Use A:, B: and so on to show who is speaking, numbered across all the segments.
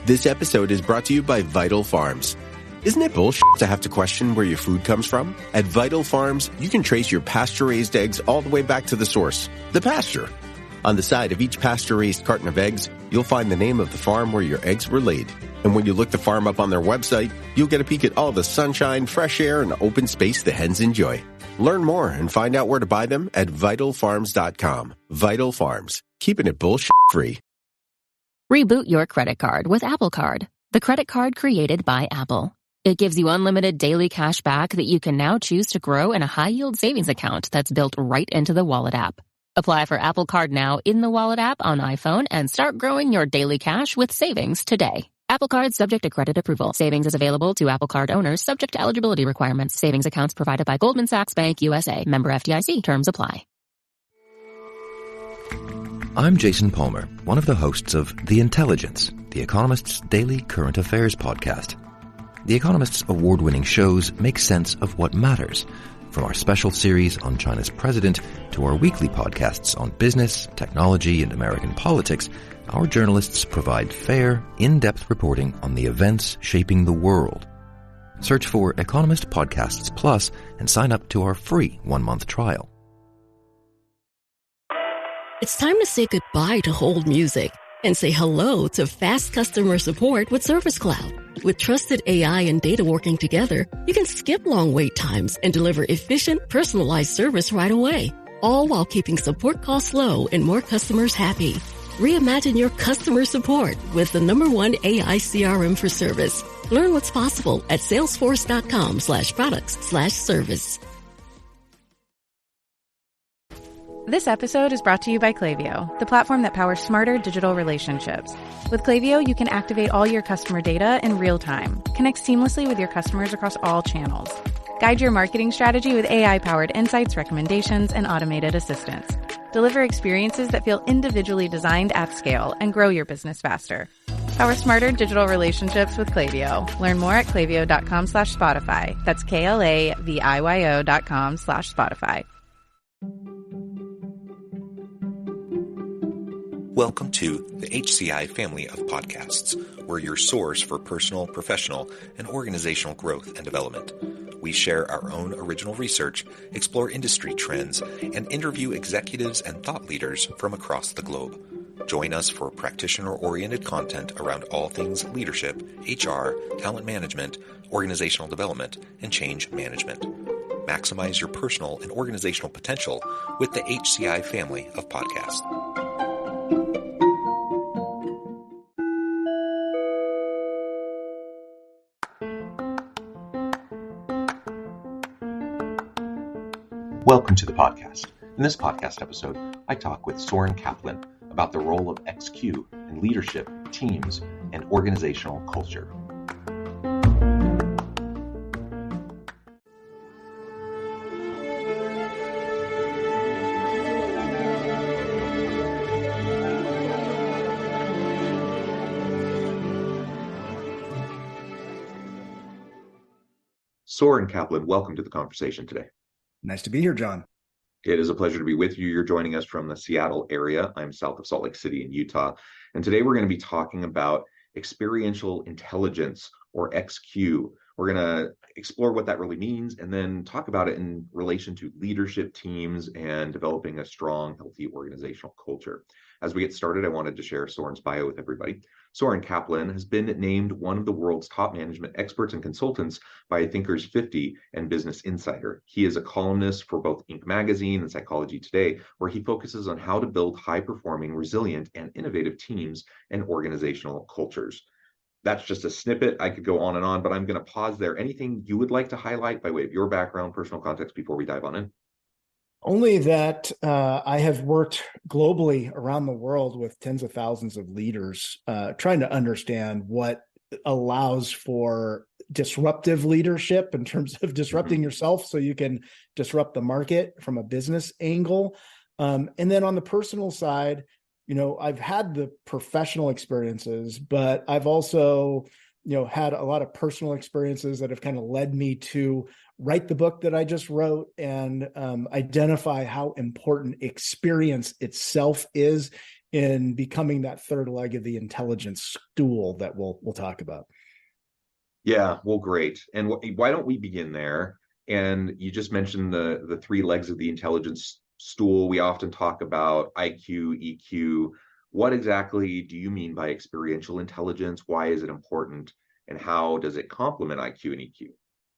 A: This episode is brought to you by Vital Farms. Isn't it bullshit to have to question where your food comes from? At Vital Farms, you can trace your pasture-raised eggs all the way back to the source, the pasture. On the side of each pasture-raised carton of eggs, you'll find the name of the farm where your eggs were laid. And when you look the farm up on their website, you'll get a peek at all the sunshine, fresh air, and open space the hens enjoy. Learn more and find out where to buy them at vitalfarms.com. Vital Farms, keeping it bullshit-free.
B: Reboot your credit card with Apple Card, the credit card created by Apple. It gives you unlimited daily cash back that you can now choose to grow in a high-yield savings account that's built right into the Wallet app. Apply for Apple Card now in the Wallet app on iPhone and start growing your daily cash with savings today. Apple Card subject to credit approval. Savings is available to Apple Card owners subject to eligibility requirements. Savings accounts provided by Goldman Sachs Bank USA. Member FDIC. Terms apply.
C: I'm Jason Palmer, one of the hosts of The Intelligence, The Economist's daily current affairs podcast. The Economist's award-winning shows make sense of what matters, from our special series on China's president to our weekly podcasts on business, technology, and American politics. Our journalists provide fair, in-depth reporting on the events shaping the world. Search for Economist Podcasts Plus and sign up to our free 1-month trial.
D: It's time to say goodbye to hold music and say hello to fast customer support with Service Cloud. With trusted AI and data working together, you can skip long wait times and deliver efficient, personalized service right away, all while keeping support costs low and more customers happy. Reimagine your customer support with the #1 AI CRM for service. Learn what's possible at salesforce.com/products/service.
E: This episode is brought to you by Klaviyo, the platform that powers smarter digital relationships. With Klaviyo, you can activate all your customer data in real time, connect seamlessly with your customers across all channels, guide your marketing strategy with AI-powered insights, recommendations, and automated assistance. Deliver experiences that feel individually designed at scale and grow your business faster. Power smarter digital relationships with Klaviyo. Learn more at klaviyo.com/Spotify. That's KLAVIYO.com/Spotify.
F: Welcome to the HCI family of podcasts. We're your source for personal, professional, and organizational growth and development. We share our own original research, explore industry trends, and interview executives and thought leaders from across the globe. Join us for practitioner-oriented content around all things leadership, HR, talent management, organizational development, and change management. Maximize your personal and organizational potential with the HCI family of podcasts.
G: Welcome to the podcast. In this podcast episode, I talk with Soren Kaplan about the role of XQ in leadership, teams, and organizational culture. Soren Kaplan, welcome to the conversation today.
H: Nice to be here, John.
G: It is a pleasure to be with you. You're joining us from the Seattle area. I'm south of Salt Lake City in Utah. And today we're going to be talking about experiential intelligence, or XQ. We're going to explore what that really means and then talk about it in relation to leadership teams and developing a strong, healthy organizational culture. As we get started, I wanted to share Soren's bio with everybody. Soren Kaplan has been named one of the world's top management experts and consultants by Thinkers 50 and Business Insider. He is a columnist for both Inc. magazine and Psychology Today, where he focuses on how to build high-performing, resilient, and innovative teams and organizational cultures. That's just a snippet. I could go on and on, but I'm going to pause there. Anything you would like to highlight by way of your background, personal context before we dive on in?
H: Only that I have worked globally around the world with tens of thousands of leaders, trying to understand what allows for disruptive leadership in terms of disrupting yourself so you can disrupt the market from a business angle. And then on the personal side, I've had the professional experiences, but I've also, had a lot of personal experiences that have kind of led me to write the book that I just wrote and identify how important experience itself is in becoming that third leg of the intelligence stool that we'll talk about.
G: Yeah, well, great. And why don't we begin there? And you just mentioned the three legs of the intelligence stool. We often talk about IQ, EQ. What exactly do you mean by experiential intelligence? Why is it important? And how does it complement IQ and EQ?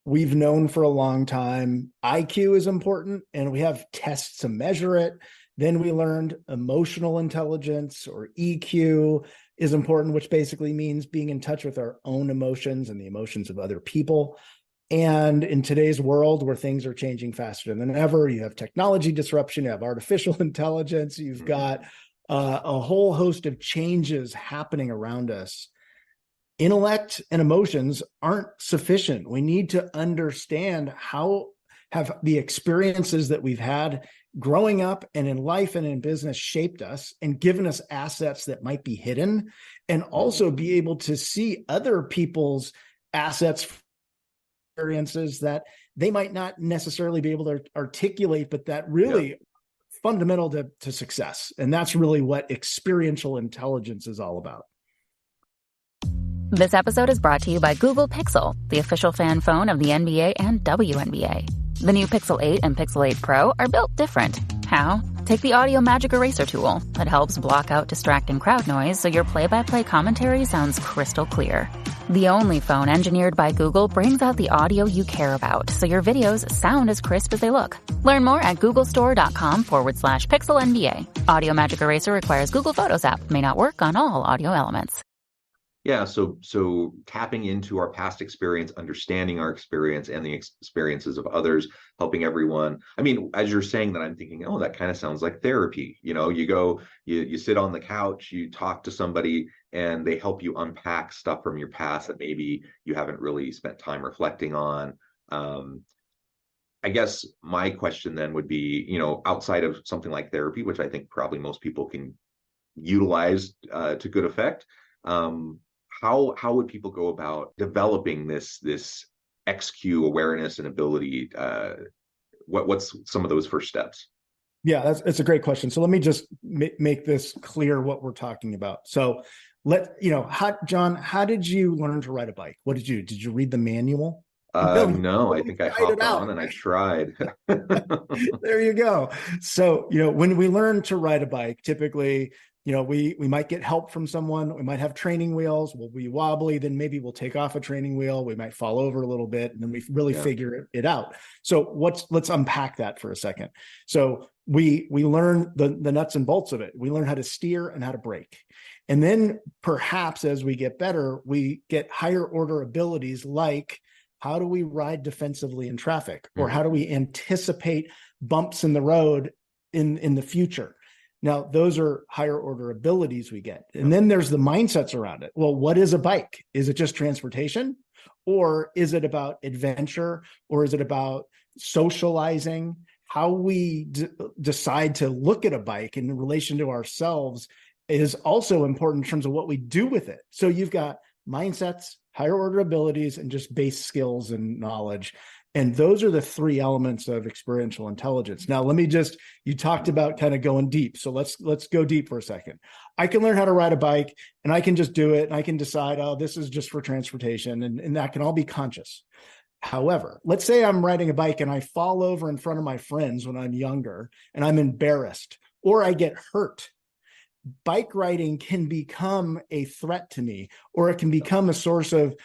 H: We've known for a long time IQ is important, and we have tests to measure it. Then we learned emotional intelligence, or EQ, is important, which basically means being in touch with our own emotions and the emotions of other people. And in today's world where things are changing faster than ever, you have technology disruption, you have artificial intelligence, you've got a whole host of changes happening around us. Intellect and emotions aren't sufficient. We need to understand how have the experiences that we've had growing up and in life and in business shaped us and given us assets that might be hidden, and also be able to see other people's assets, experiences that they might not necessarily be able to articulate, but that really fundamental to success. And that's really what experiential intelligence is all about.
B: This episode is brought to you by Google Pixel, the official fan phone of the NBA and WNBA. The new Pixel 8 and Pixel 8 Pro are built different. How? Take the Audio Magic Eraser tool. It helps block out distracting crowd noise so your play-by-play commentary sounds crystal clear. The only phone engineered by Google brings out the audio you care about so your videos sound as crisp as they look. Learn more at googlestore.com/Pixel NBA. Audio Magic Eraser requires Google Photos app. May not work on all audio elements.
G: Yeah, so tapping into our past experience, understanding our experience and the experiences of others, helping everyone. I mean, as you're saying that, I'm thinking, oh, that kind of sounds like therapy. You sit on the couch, you talk to somebody, and they help you unpack stuff from your past that maybe you haven't really spent time reflecting on. I guess my question then would be, outside of something like therapy, which I think probably most people can utilize to good effect. How would people go about developing this XQ awareness and ability? What's some of those first steps?
H: Yeah, that's a great question. So let me just make this clear what we're talking about. So John, how did you learn to ride a bike? Did you read the manual?
G: No, I think I hopped on and I tried.
H: There you go. So, when we learn to ride a bike, typically, we might get help from someone. We might have training wheels. We'll be wobbly. Then maybe we'll take off a training wheel. We might fall over a little bit, and then we really figure it out. So let's unpack that for a second. So we learn the nuts and bolts of it. We learn how to steer and how to brake. And then perhaps as we get better, we get higher order abilities like, how do we ride defensively in traffic? Or how do we anticipate bumps in the road in the future? Now, those are higher order abilities we get. And then there's the mindsets around it. Well, what is a bike? Is it just transportation? Or is it about adventure? Or is it about socializing? How we decide to look at a bike in relation to ourselves is also important in terms of what we do with it. So you've got mindsets, higher order abilities, and just base skills and knowledge. And those are the three elements of experiential intelligence. Now, you talked about kind of going deep. So let's go deep for a second. I can learn how to ride a bike and I can just do it. And I can decide, oh, this is just for transportation. And that can all be conscious. However, let's say I'm riding a bike and I fall over in front of my friends when I'm younger and I'm embarrassed, or I get hurt. Bike riding can become a threat to me, or it can become a source of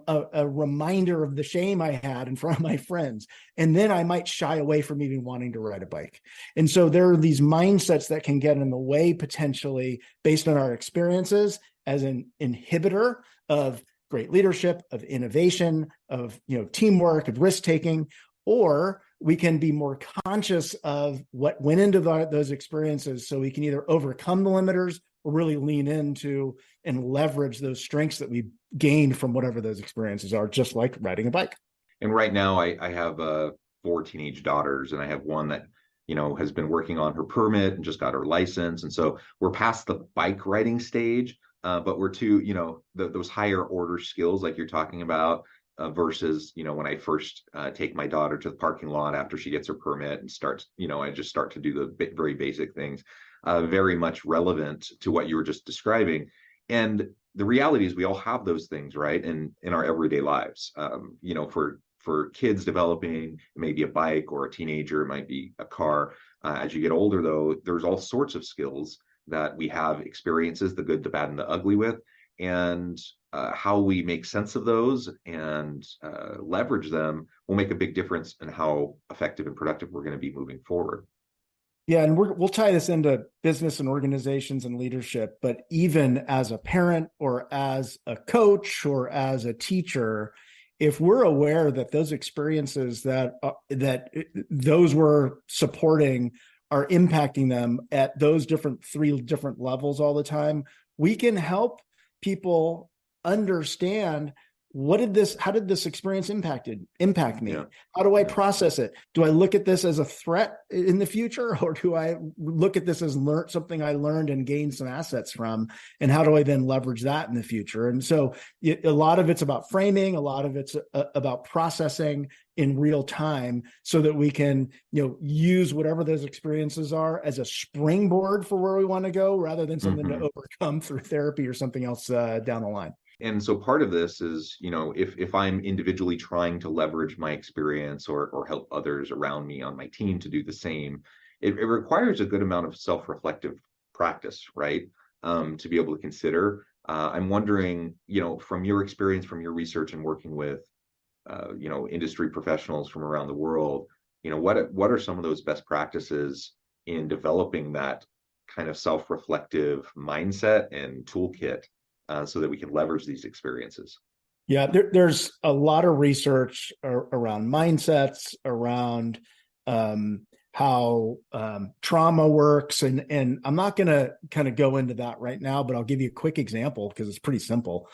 H: a reminder of the shame I had in front of my friends. And then I might shy away from even wanting to ride a bike. And so there are these mindsets that can get in the way potentially based on our experiences as an inhibitor of great leadership, of innovation, of teamwork, of risk-taking. Or we can be more conscious of what went into those experiences so we can either overcome the limiters or really lean into and leverage those strengths that we gained from whatever those experiences are, just like riding a bike.
G: And right now I have 4 teenage daughters, and I have one that, has been working on her permit and just got her license. And so we're past the bike riding stage, but we're to, those higher order skills like you're talking about. Versus, when I first take my daughter to the parking lot after she gets her permit and starts, I just start to do the very basic things. very much relevant to what you were just describing. And the reality is we all have those things, right? In our everyday lives. For kids developing, it may be a bike, or a teenager, it might be a car. As you get older, though, there's all sorts of skills that we have experiences, the good, the bad, and the ugly with. And how we make sense of those and leverage them will make a big difference in how effective and productive we're going to be moving forward.
H: Yeah, and we'll tie this into business and organizations and leadership, but even as a parent or as a coach or as a teacher, if we're aware that those experiences that those we're supporting are impacting them at those three different levels all the time, we can help people understand how did this experience impact me?
G: Yeah.
H: How do I process it? Do I look at this as a threat in the future, or do I look at this as something I learned and gained some assets from? And how do I then leverage that in the future? And so a lot of it's about framing, a lot of it's about processing in real time, so that we can, use whatever those experiences are as a springboard for where we want to go, rather than something to overcome through therapy or something else down the line.
G: And so part of this is, if I'm individually trying to leverage my experience or help others around me on my team to do the same, it requires a good amount of self-reflective practice, right? To be able to consider. I'm wondering, from your experience, from your research and working with, industry professionals from around the world, what are some of those best practices in developing that kind of self-reflective mindset and toolkit, so that we can leverage these experiences?
H: Yeah, there's a lot of research around mindsets, around how trauma works. And I'm not going to kind of go into that right now, but I'll give you a quick example because it's pretty simple.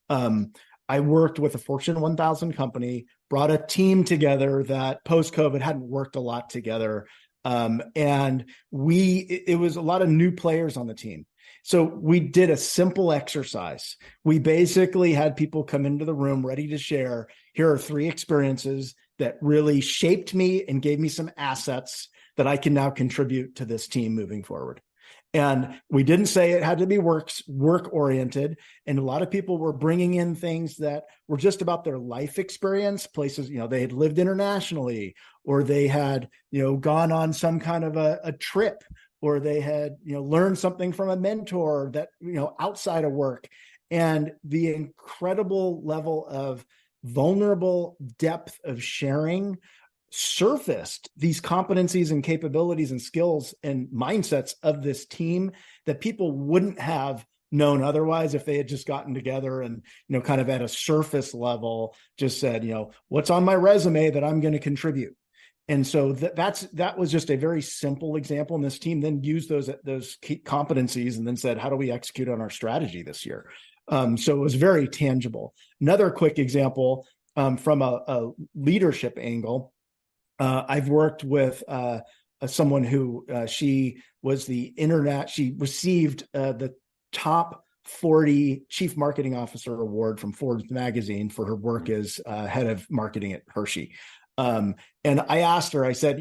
H: I worked with a Fortune 1000 company, brought a team together that post-COVID hadn't worked a lot together. And it was a lot of new players on the team. So we did a simple exercise. We basically had people come into the room ready to share. Here are 3 experiences that really shaped me and gave me some assets that I can now contribute to this team moving forward. And we didn't say it had to be work oriented. And a lot of people were bringing in things that were just about their life experience, places, they had lived internationally, or they had, gone on some kind of a trip, or they had, learned something from a mentor that, outside of work. And the incredible level of vulnerable depth of sharing surfaced these competencies and capabilities and skills and mindsets of this team that people wouldn't have known otherwise if they had just gotten together and, kind of at a surface level, just said, what's on my resume that I'm going to contribute. And so that was just a very simple example. And this team then used those key competencies and then said, how do we execute on our strategy this year? So it was very tangible. Another quick example from a leadership angle. I've worked with someone who she received the top 40 Chief Marketing Officer Award from Forbes magazine for her work as head of marketing at Hershey. And I asked her, I said,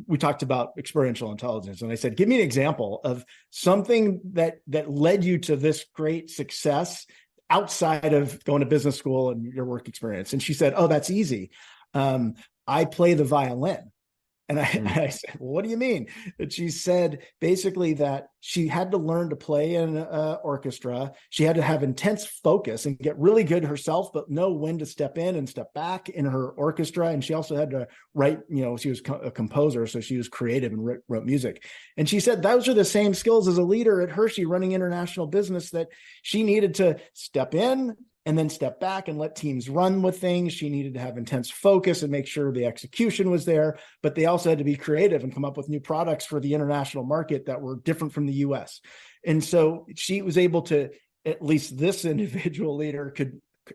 H: we talked about experiential intelligence, and I said, give me an example of something that led you to this great success outside of going to business school and your work experience. And she said, oh, that's easy. I play the violin. And I said, well, what do you mean? And she said basically that she had to learn to play in an orchestra. She had to have intense focus and get really good herself, but know when to step in and step back in her orchestra. And she also had to write, she was a composer, so she was creative and wrote music. And she said those are the same skills as a leader at Hershey running international business, that she needed to step in and then step back and let teams run with things. She needed to have intense focus and make sure the execution was there, but they also had to be creative and come up with new products for the international market that were different from the US. And so she was able to, at least this individual leader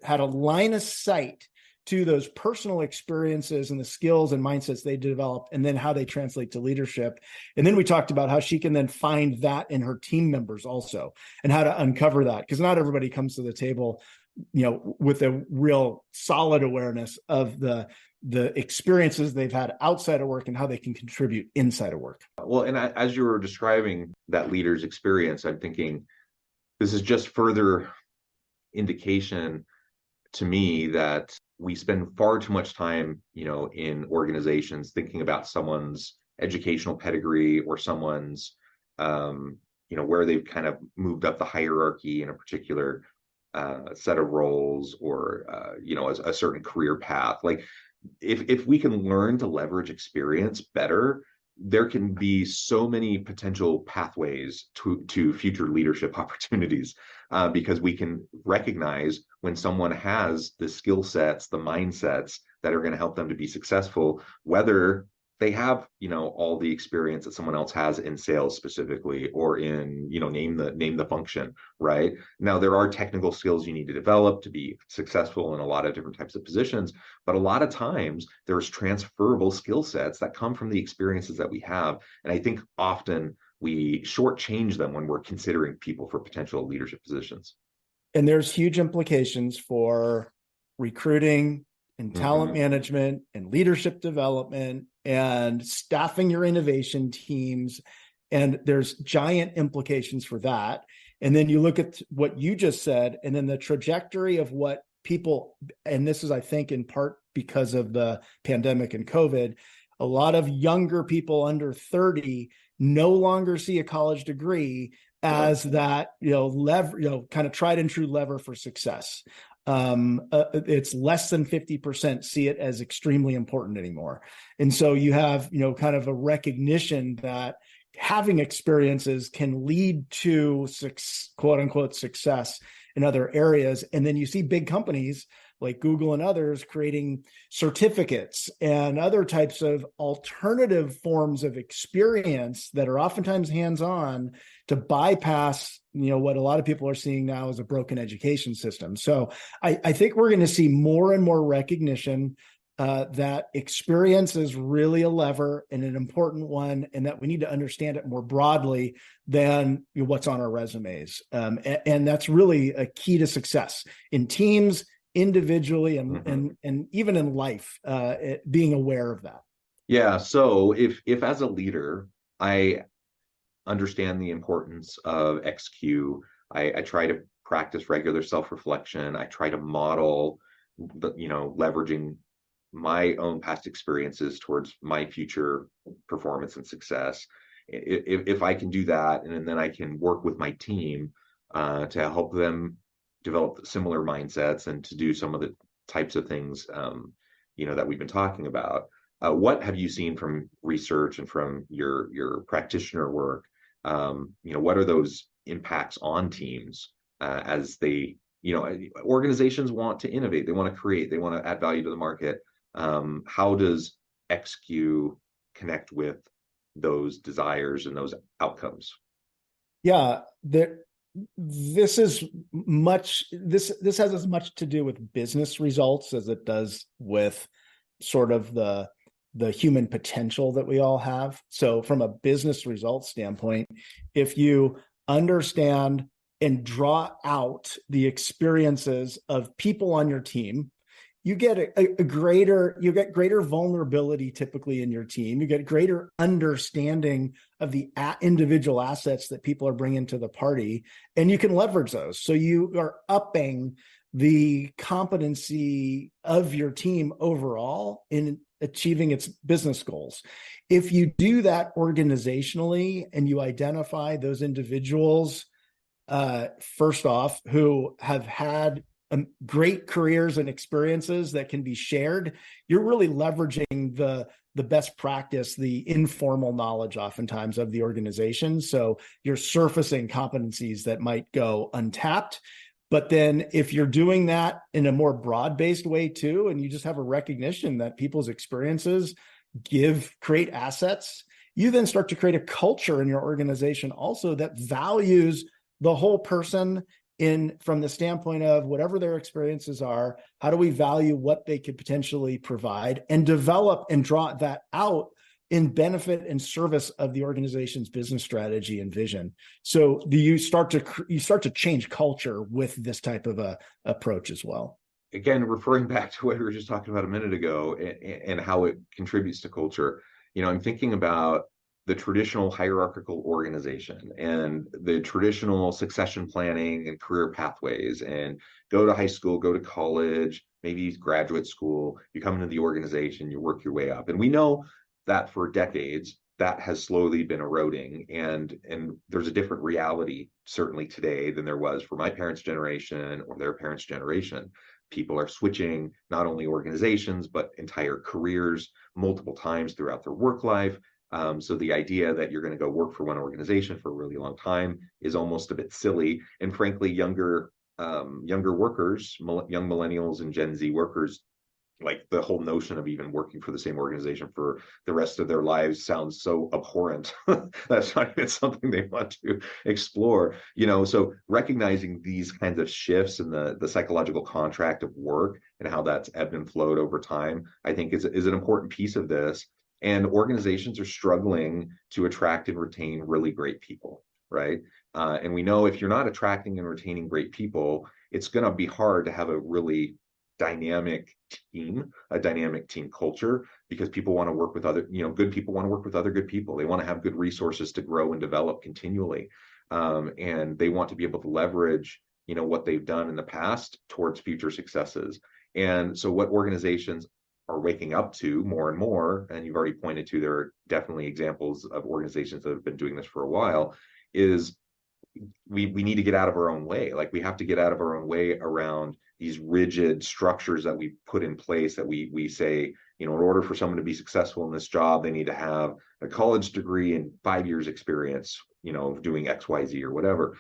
H: had a line of sight to those personal experiences and the skills and mindsets they develop, and then how they translate to leadership. And then we talked about how she can then find that in her team members also, and how to uncover that, because not everybody comes to the table, with a real solid awareness of the experiences they've had outside of work and how they can contribute inside of work.
G: Well, and as you were describing that leader's experience, I'm thinking this is just further indication to me that we spend far too much time, in organizations thinking about someone's educational pedigree or someone's, where they've kind of moved up the hierarchy in a particular set of roles, or, a certain career path. Like, if we can learn to leverage experience better, there can be so many potential pathways to future leadership opportunities, because we can recognize when someone has the skill sets, the mindsets that are going to help them to be successful, whether they have, all the experience that someone else has in sales specifically, or in, name the function, right? Now, there are technical skills you need to develop to be successful in a lot of different types of positions, but a lot of times there's transferable skill sets that come from the experiences that we have. And I think often we shortchange them when we're considering people for potential leadership positions.
H: And there's huge implications for recruiting and talent management and leadership development and staffing your innovation teams. And there's giant implications for that. And then you look at what you just said, and then the trajectory of what people, and this is, I think, in part because of the pandemic and COVID, a lot of younger people under 30 no longer see a college degree as that, kind of tried and true lever for success. It's less than 50% see it as extremely important anymore. And so you have, kind of a recognition that having experiences can lead to quote unquote success in other areas. And then you see big companies like Google and others creating certificates and other types of alternative forms of experience that are oftentimes hands-on to bypass, what a lot of people are seeing now as a broken education system. So I think we're going to see more and more recognition that experience is really a lever and an important one, and that we need to understand it more broadly than what's on our resumes. And that's really a key to success in teams, individually, and even in life, being aware of that.
G: Yeah. So if as a leader, I understand the importance of XQ, I try to practice regular self-reflection. I try to model, leveraging my own past experiences towards my future performance and success. If I can do that, and then I can work with my team to help them develop similar mindsets and to do some of the types of things, that we've been talking about. What have you seen from research and from your practitioner work? What are those impacts on teams as they, organizations want to innovate, they want to create, they want to add value to the market. How does XQ connect with those desires and those outcomes?
H: Yeah, this has as much to do with business results as it does with sort of the human potential that we all have. So from a business results standpoint, if you understand and draw out the experiences of people on your team, you get greater vulnerability typically in your team. You get greater understanding of the individual assets that people are bringing to the party, and you can leverage those. So you are upping the competency of your team overall in achieving its business goals. If you do that organizationally and you identify those individuals, first off, who have had great careers and experiences that can be shared, you're really leveraging the best practice, the informal knowledge oftentimes of the organization. So you're surfacing competencies that might go untapped. But then if you're doing that in a more broad-based way too, and you just have a recognition that people's experiences create assets, you then start to create a culture in your organization also that values the whole person from the standpoint of whatever their experiences are, how do we value what they could potentially provide and develop and draw that out in benefit and service of the organization's business strategy and vision. So you start to change culture with this type of a approach as well.
G: Again, referring back to what we were just talking about a minute ago and how it contributes to culture, I'm thinking about the traditional hierarchical organization and the traditional succession planning and career pathways, and go to high school, go to college, maybe graduate school, you come into the organization, you work your way up. And we know that for decades, that has slowly been eroding. And there's a different reality, certainly today, than there was for my parents' generation or their parents' generation. People are switching not only organizations, but entire careers multiple times throughout their work life. So the idea that you're going to go work for one organization for a really long time is almost a bit silly. And frankly, younger workers, young millennials and Gen Z workers, like the whole notion of even working for the same organization for the rest of their lives sounds so abhorrent. That's not even something they want to explore. So recognizing these kinds of shifts in the psychological contract of work and how that's ebbed and flowed over time, I think is an important piece of this. And organizations are struggling to attract and retain really great people, right? And we know if you're not attracting and retaining great people, it's going to be hard to have a really dynamic team culture, because people want to work with other, good people want to work with other good people. They want to have good resources to grow and develop continually. And they want to be able to leverage, what they've done in the past towards future successes. And so what organizations are waking up to more and more, and you've already pointed to, there are definitely examples of organizations that have been doing this for a while, is we need to get out of our own way. Like, we have to get out of our own way around these rigid structures that we put in place, that we say, in order for someone to be successful in this job, they need to have a college degree and 5 years experience, doing X, Y, Z or whatever.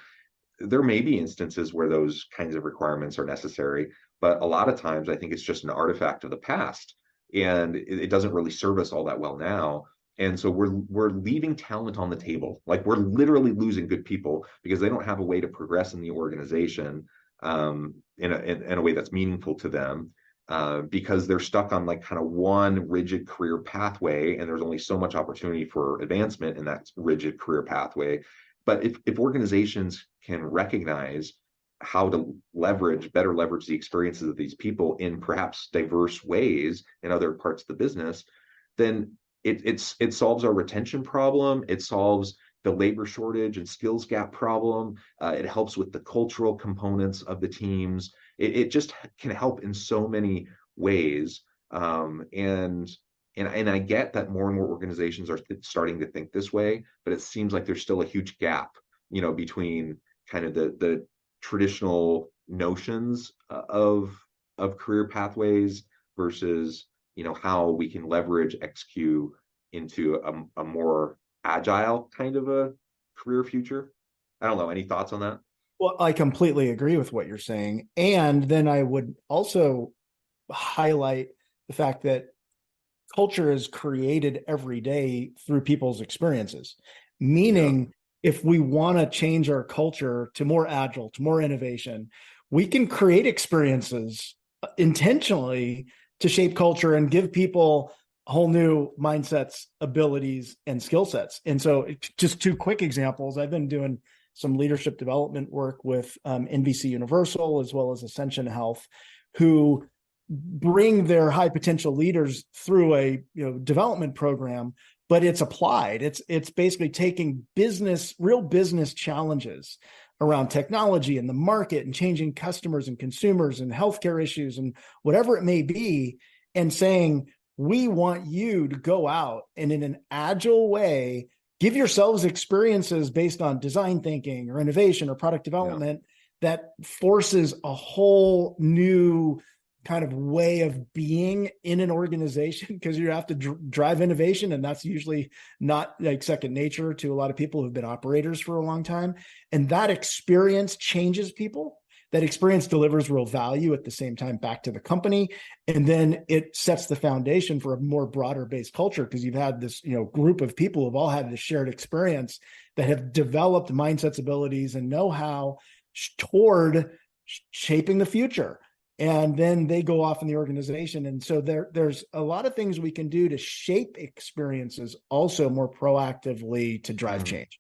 G: There may be instances where those kinds of requirements are necessary, but a lot of times I think it's just an artifact of the past, and it doesn't really serve us all that well now. And so we're leaving talent on the table. Like, we're literally losing good people because they don't have a way to progress in the organization in a way that's meaningful to them, because they're stuck on like kind of one rigid career pathway, and there's only so much opportunity for advancement in that rigid career pathway. But if organizations can recognize how to better leverage the experiences of these people in perhaps diverse ways in other parts of the business, then it solves our retention problem. It solves the labor shortage and skills gap problem. It helps with the cultural components of the teams. It just can help in so many ways. And I get that more and more organizations are starting to think this way, but it seems like there's still a huge gap, between kind of the traditional notions of career pathways versus, how we can leverage XQ into a more agile kind of a career future. I don't know. Any thoughts on that?
H: Well, I completely agree with what you're saying. And then I would also highlight the fact that culture is created every day through people's experiences. Meaning, if we want to change our culture to more agile, to more innovation, we can create experiences intentionally to shape culture and give people whole new mindsets, abilities, and skill sets. And so, just two quick examples. I've been doing some leadership development work with NBC Universal as well as Ascension Health, who bring their high potential leaders through a development program, but it's applied. It's basically taking real business challenges around technology and the market and changing customers and consumers and healthcare issues and whatever it may be, and saying, we want you to go out and in an agile way, give yourselves experiences based on design thinking or innovation or product development that forces a whole new kind of way of being in an organization, because you have to drive innovation, and that's usually not like second nature to a lot of people who've been operators for a long time. And that experience changes people. That experience delivers real value at the same time back to the company, and then it sets the foundation for a more broader based culture, because you've had this group of people who've all had this shared experience that have developed mindsets, abilities, and know-how, toward shaping the future. And then they go off in the organization. And so there's a lot of things we can do to shape experiences also more proactively to drive change.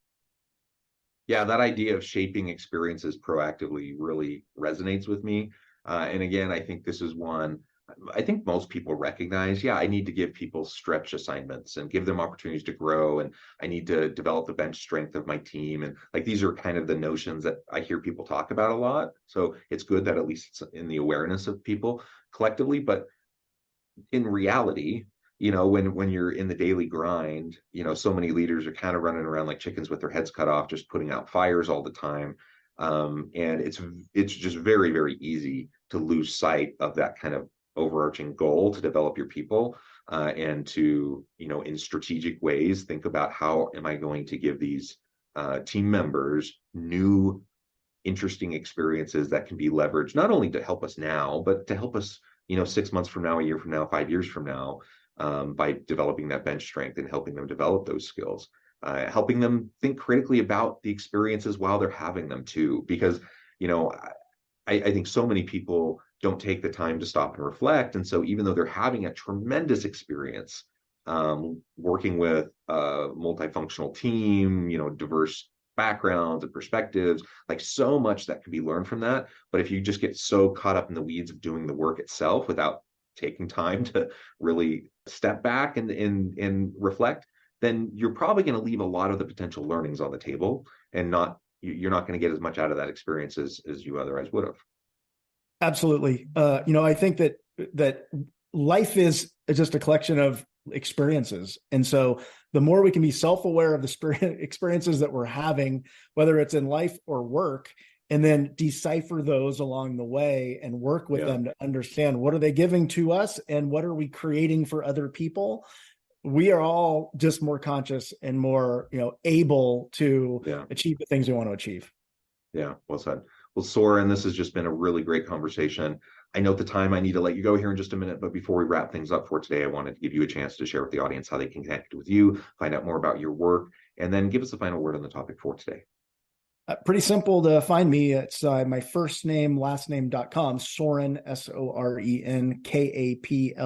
G: Yeah, that idea of shaping experiences proactively really resonates with me. And again, I think this is one I think most people recognize, yeah, I need to give people stretch assignments and give them opportunities to grow. And I need to develop the bench strength of my team. And like these are kind of the notions that I hear people talk about a lot. So it's good that at least it's in the awareness of people collectively. But in reality, when you're in the daily grind, so many leaders are kind of running around like chickens with their heads cut off, just putting out fires all the time. And it's just very, very easy to lose sight of that kind of overarching goal to develop your people, and to, in strategic ways, think about how am I going to give these team members new, interesting experiences that can be leveraged not only to help us now, but to help us, 6 months from now, a year from now, 5 years from now, by developing that bench strength and helping them develop those skills, helping them think critically about the experiences while they're having them too. Because, I think so many people don't take the time to stop and reflect. And so even though they're having a tremendous experience, working with a multifunctional team, diverse backgrounds and perspectives, like so much that can be learned from that. But if you just get so caught up in the weeds of doing the work itself without taking time to really step back and reflect, then you're probably going to leave a lot of the potential learnings on the table, and you're not going to get as much out of that experience as you otherwise would have. Absolutely.
H: I think that life is just a collection of experiences. And so the more we can be self-aware of the experiences that we're having, whether it's in life or work, and then decipher those along the way and work with them to understand what are they giving to us and what are we creating for other people, we are all just more conscious and more, able to achieve the things we want to achieve.
G: Yeah, well said. Well, Soren, this has just been a really great conversation. I know at the time I need to let you go here in just a minute, but before we wrap things up for today, I wanted to give you a chance to share with the audience how they can connect with you, find out more about your work, and then give us the final word on the topic for today.
H: Pretty simple to find me. It's my first name, last name.com, Soren, Soren, Kaplan.com,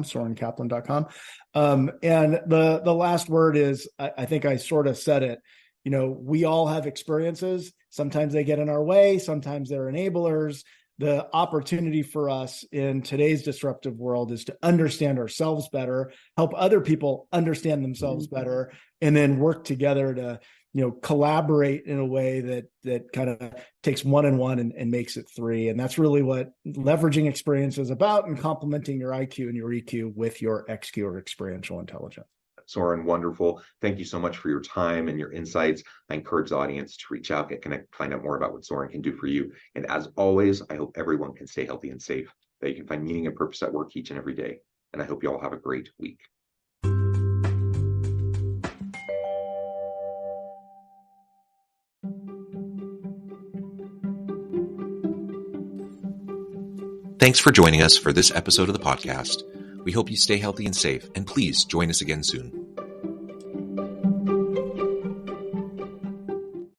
H: SorenKaplan.com. And the last word is, I think I sort of said it, we all have experiences. Sometimes they get in our way. Sometimes they're enablers. The opportunity for us in today's disruptive world is to understand ourselves better, help other people understand themselves better, and then work together to, collaborate in a way that kind of takes one and one and makes it three. And that's really what leveraging experience is about, and complementing your IQ and your EQ with your XQ or experiential intelligence.
G: Soren, wonderful. Thank you so much for your time and your insights. I encourage the audience to reach out, get connected, find out more about what Soren can do for you. And as always, I hope everyone can stay healthy and safe, that you can find meaning and purpose at work each and every day. And I hope you all have a great week.
F: Thanks for joining us for this episode of the podcast. We hope you stay healthy and safe, and please join us again soon.